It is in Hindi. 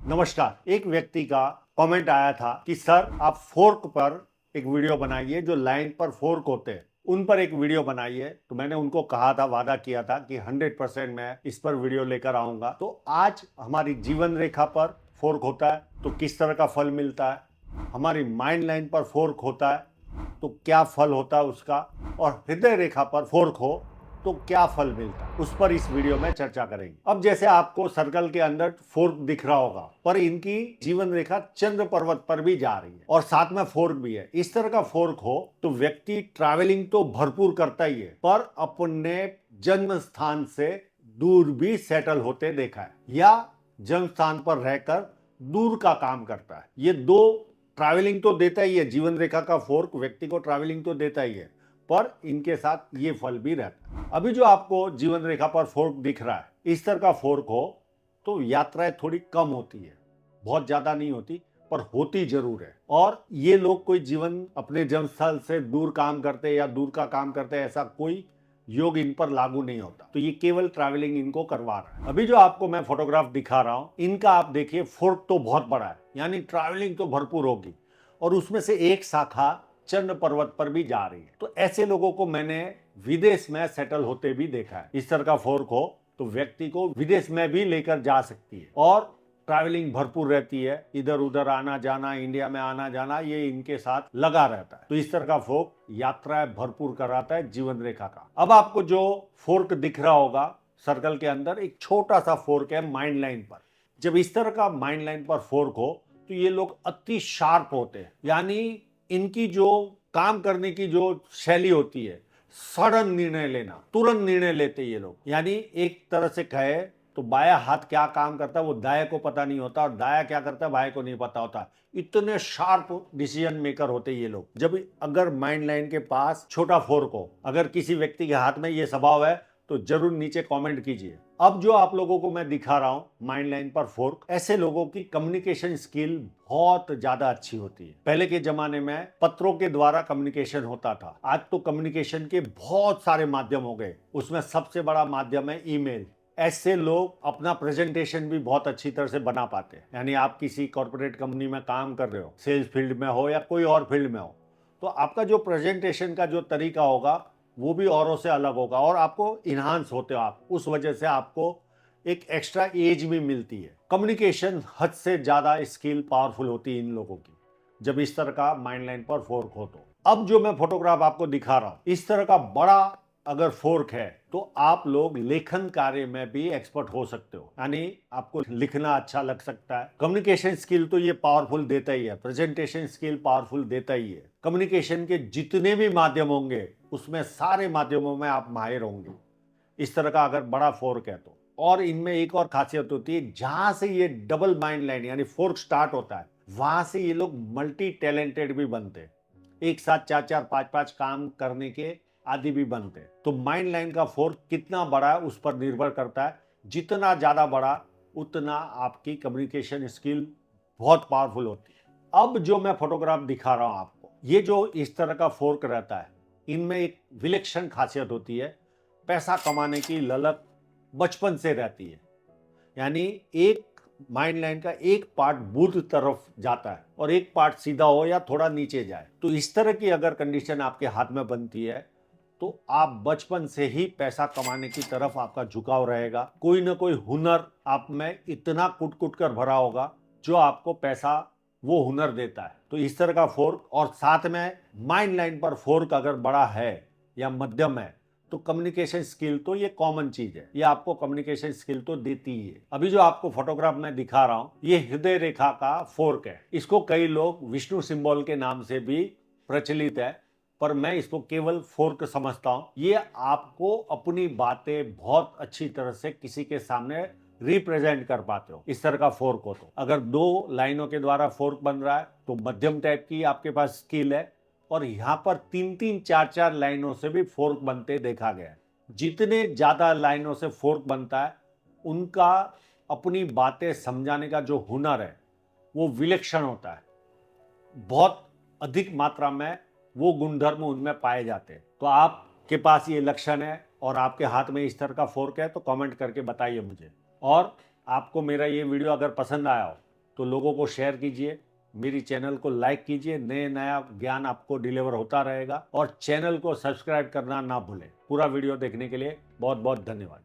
नमस्कार। एक व्यक्ति का कमेंट आया था कि सर आप फोर्क पर एक वीडियो बनाइए, जो लाइन पर फोर्क होते हैं उन पर एक वीडियो बनाइए। तो मैंने उनको कहा था, वादा किया था कि 100% मैं इस पर वीडियो लेकर आऊंगा। तो आज हमारी जीवन रेखा पर फोर्क होता है तो किस तरह का फल मिलता है, हमारी माइंड लाइन पर फोर्क होता है तो क्या फल होता है उसका, और हृदय रेखा पर फोर्क हो तो क्या फल मिलता है, उस पर इस वीडियो में चर्चा करेंगे। अब जैसे आपको सर्कल के अंदर फोर्क दिख रहा होगा, पर इनकी जीवन रेखा चंद्र पर्वत पर भी जा रही है और साथ में फोर्क भी है। इस तरह का फोर्क हो तो व्यक्ति ट्रैवलिंग तो भरपूर करता ही है, पर अपने जन्म स्थान से दूर भी सेटल होते देखा है, या जन्म स्थान पर रहकर दूर का काम करता है। ये दो ट्रैवलिंग तो देता ही है, जीवन रेखा का फोर्क व्यक्ति को ट्रैवलिंग तो देता ही है, पर इनके साथ ये फल भी रहता है। अभी जो आपको जीवन रेखा पर फोर्क दिख रहा है, इस तरह का फोर्क हो तो यात्राएं थोड़ी कम होती है, बहुत ज्यादा नहीं होती पर होती जरूर है। और ये लोग कोई जीवन अपने जन्मस्थल से दूर काम करते या दूर का काम करते, ऐसा कोई योग इन पर लागू नहीं होता। तो ये केवल ट्रैवलिंग इनको करवा रहा है। अभी जो आपको मैं फोटोग्राफ दिखा रहा हूं, इनका आप देखिए फोर्क तो बहुत बड़ा है, यानी ट्रैवलिंग तो भरपूर होगी, और उसमें से एक शाखा चंद्र पर्वत पर भी जा रही है। तो ऐसे लोगों को मैंने विदेश में सेटल होते भी देखा है। इस तरह का फोर्क हो तो व्यक्ति को विदेश में भी लेकर जा सकती है, और ट्रैवलिंग भरपूर रहती है, इधर उधर आना जाना, इंडिया में आना जाना, ये इनके साथ लगा रहता है। तो इस तरह का फोर्क यात्राएं भरपूर कराता है जीवन रेखा का। अब आपको जो फोर्क दिख रहा होगा सर्कल के अंदर, एक छोटा सा फोर्क है माइंड लाइन पर। जब इस तरह का माइंड लाइन पर फोर्क हो तो ये लोग अति शार्प होते हैं, यानी इनकी जो काम करने की जो शैली होती है, सडन निर्णय लेना, तुरंत निर्णय लेते ये लोग। यानी एक तरह से कहे तो बाया हाथ क्या काम करता है वो दाएं को पता नहीं होता, और दाया क्या करता है बाएं को नहीं पता होता। इतने शार्प डिसीजन मेकर होते ये लोग। जब अगर माइंड लाइन के पास छोटा फोर्क हो, अगर किसी व्यक्ति के हाथ में ये स्वभाव है, तो जरूर नीचे कमेंट कीजिए। अब जो आप लोगों को मैं दिखा रहा हूं माइंड लाइन पर फोर्क, ऐसे लोगों की कम्युनिकेशन स्किल बहुत ज्यादा अच्छी होती है। पहले के जमाने में पत्रों के द्वारा कम्युनिकेशन होता था, आज तो कम्युनिकेशन के बहुत सारे माध्यम हो गए, उसमें सबसे बड़ा माध्यम है ईमेल। ऐसे लोग अपना प्रेजेंटेशन भी बहुत अच्छी तरह से बना पाते हैं। यानी आप किसी कॉर्पोरेट कंपनी में काम कर रहे हो, सेल्स फील्ड में हो या कोई और फील्ड में हो, तो आपका जो प्रेजेंटेशन का जो तरीका होगा वो भी औरों से अलग होगा, और आपको इन्हांस होते हो आप, उस वजह से आपको एक एक्स्ट्रा एज भी मिलती है। कम्युनिकेशन हद से ज्यादा स्किल पावरफुल होती है इन लोगों की, जब इस तरह का माइंड लाइन पर फोर्क हो तो। अब जो मैं फोटोग्राफ आपको दिखा रहा हूं, इस तरह का बड़ा अगर फोर्क है तो आप लोग लेखन कार्य में भी एक्सपर्ट हो सकते हो, यानी आपको लिखना अच्छा लग सकता है। कम्युनिकेशन स्किल तो ये पावरफुल देता ही है, प्रेजेंटेशन स्किल पावरफुल देता ही है। कम्युनिकेशन के जितने भी माध्यम होंगे उसमें सारे माध्यमों में आप माहिर होंगे, इस तरह का अगर बड़ा फोर्क है तो। और इनमें एक और खासियत होती है, जहां से ये डबल माइंड लाइन यानी फोर्क स्टार्ट होता है, वहां से ये लोग मल्टी टैलेंटेड भी बनते हैं, एक साथ चार चार पांच पांच काम करने के आदि भी बनते हैं। तो माइंड लाइन का फोर्क कितना बड़ा है उस पर निर्भर करता है, जितना ज्यादा बड़ा उतना आपकी कम्युनिकेशन स्किल बहुत पावरफुल होती है। अब जो मैं फोटोग्राफ दिखा रहा हूं आपको, ये जो इस तरह का फोर्क रहता है, इनमें एक विलक्षण खासियत होती है, पैसा कमाने की ललक बचपन से रहती है। यानी एक माइंड लाइन का एक पार्ट बुध तरफ जाता है और एक पार्ट सीधा हो या थोड़ा नीचे जाए। तो इस तरह की अगर कंडीशन आपके हाथ में बनती है तो आप बचपन से ही पैसा कमाने की तरफ आपका झुकाव रहेगा। कोई ना कोई हुनर आप में इतना कुट कुट कर भरा होगा जो आपको पैसा, वो हुनर देता है। तो इस तरह का फोर्क, और साथ में माइंड लाइन पर फोर्क अगर बड़ा है या मध्यम है, तो कम्युनिकेशन स्किल तो ये कॉमन चीज है, ये आपको कम्युनिकेशन स्किल तो देती ही है। अभी जो आपको फोटोग्राफ में दिखा रहा हूं, ये हृदय रेखा का फोर्क है। इसको कई लोग विष्णु सिंबल के नाम से भी प्रचलित है, पर मैं इसको केवल फोर्क समझता हूं। ये आपको अपनी बातें बहुत अच्छी तरह से किसी के सामने रिप्रेजेंट कर पाते हो, इस तरह का फोर्क हो तो। अगर दो लाइनों के द्वारा फोर्क बन रहा है तो मध्यम टाइप की आपके पास स्किल है, और यहां पर तीन तीन चार चार लाइनों से भी फोर्क बनते देखा गया है। जितने ज्यादा लाइनों से फोर्क बनता है, उनका अपनी बातें समझाने का जो हुनर है वो विलक्षण होता है, बहुत अधिक मात्रा में वो गुणधर्म उनमें पाए जाते हैं। तो आपके पास ये लक्षण है और आपके हाथ में इस तरह का फोर्क है तो कमेंट करके बताइए मुझे। और आपको मेरा ये वीडियो अगर पसंद आया हो तो लोगों को शेयर कीजिए, मेरी चैनल को लाइक कीजिए, नया ज्ञान आपको डिलीवर होता रहेगा। और चैनल को सब्सक्राइब करना ना भूलें। पूरा वीडियो देखने के लिए बहुत बहुत धन्यवाद।